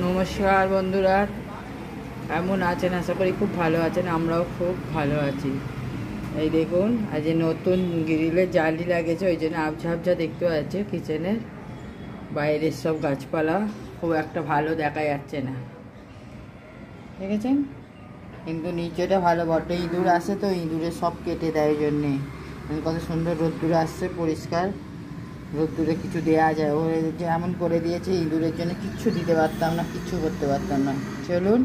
নমস্কার বন্ধুরা, কেমন আছেন? আশা করি খুব ভালো আছেন। আমরাও খুব ভালো আছি। এই দেখুন, আজ নতুন গ্রিলের জালি লাগেছে, ওই জন্য আবঝা আবঝা দেখতে পাচ্ছে। কিচেনের বাইরের সব গাছপালা খুব একটা ভালো দেখা যাচ্ছে না, দেখেছেন? কিন্তু নিচেটা ভালো বটে। ইঁদুর আসে তো, ইঁদুরে সব কেটে দেয়। ওই জন্যে কত সুন্দর রোদ্দুর আসছে, পরিষ্কার রোদ্দুরে কিছু দেওয়া যায়। ও যেমন করে দিয়েছে, ইঁদুরের জন্য কিচ্ছু দিতে পারতাম না, কিচ্ছু করতে পারতাম না। চলুন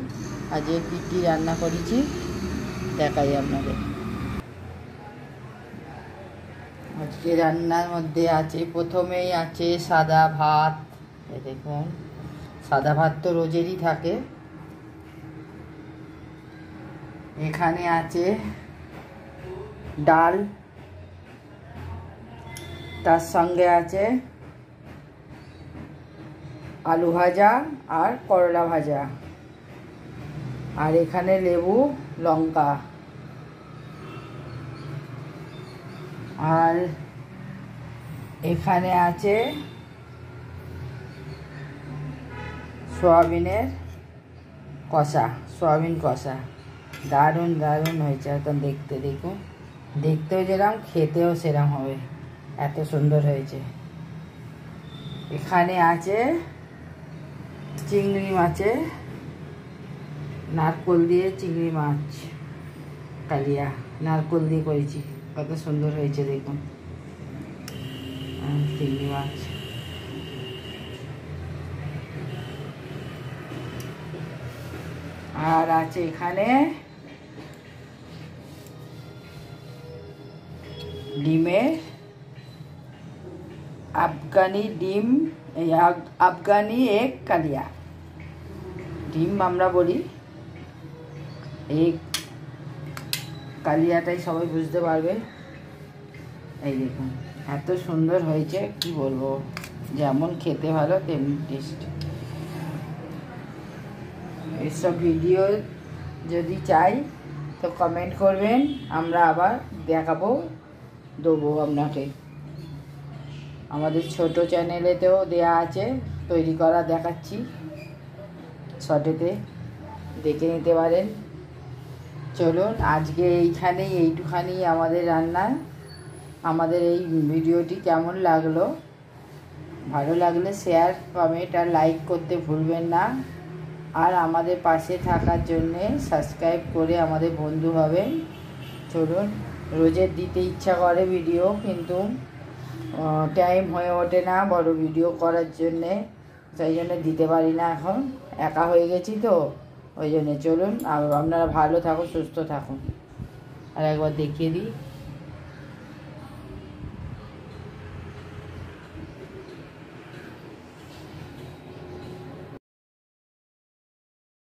আজকে কী কী রান্না করেছি দেখাই আপনাদের। আজকে রান্নার মধ্যে আছে, প্রথমেই আছে সাদা ভাত। এই দেখুন, সাদা ভাত তো রোজেরই থাকে। এখানে আছে ডাল, তার সঙ্গে আছে আলু ভাজা আর করলা ভাজা, আর এখানে লেবু লঙ্কা, আর এখানে আছে সয়াবিনের কষা, সয়াবিন কষা। দারুণ দারুণ হয়েছে একদম দেখতে। দেখুন, দেখতেও যেরকম, খেতেও সেরকম হবে, এত সুন্দর হয়েছে। এখানে আছে চিংড়ি মাছে নারকোল দিয়ে, চিংড়ি মাছ কালিয়া নারকোল দিয়ে করেছি, কত সুন্দর হয়েছে দেখুন চিংড়ি মাছ। আর আছে এখানে ডিমের আফগানি ডিম, এই আফগানি এগ কালিয়া ডিম আমরা বলি, এই কালিয়াটাই সবাই বুঝতে পারবে। এই দেখুন এত সুন্দর হয়েছে, কি বলবো, যেমন খেতে ভালো তেমনি টেস্ট। এসব ভিডিও যদি চাই তো কমেন্ট করবেন, আমরা আবার দেখাবো, দেবো আপনাকে। আমাদের ছোট চ্যানেলেতেও দেয়া আছে, তৈরি করা দেখাচ্ছি, শর্টেতে দেখে নিতে পারেন। চলুন আজকে এইটুখানি আমাদের রান্না। আমাদের এই ভিডিওটি কেমন লাগলো, ভালো লাগলে শেয়ার, কমেন্ট আর লাইক করতে ভুলবেন না। আর আমাদের পাশে থাকার জন্যে সাবস্ক্রাইব করে আমাদের বন্ধু হবেন। চলুন, রোজের দিতে ইচ্ছা করে ভিডিও, কিন্তু টাইম হয়ে ওঠে না বড় ভিডিও করার জন্যে, সেই জন্য দিতে পারি না। এখন একা হয়ে গেছি তো, ওই জন্যে। চলুন আপনারা ভালো থাকুন, সুস্থ থাকুন। আর একবার দেখিয়ে দিই।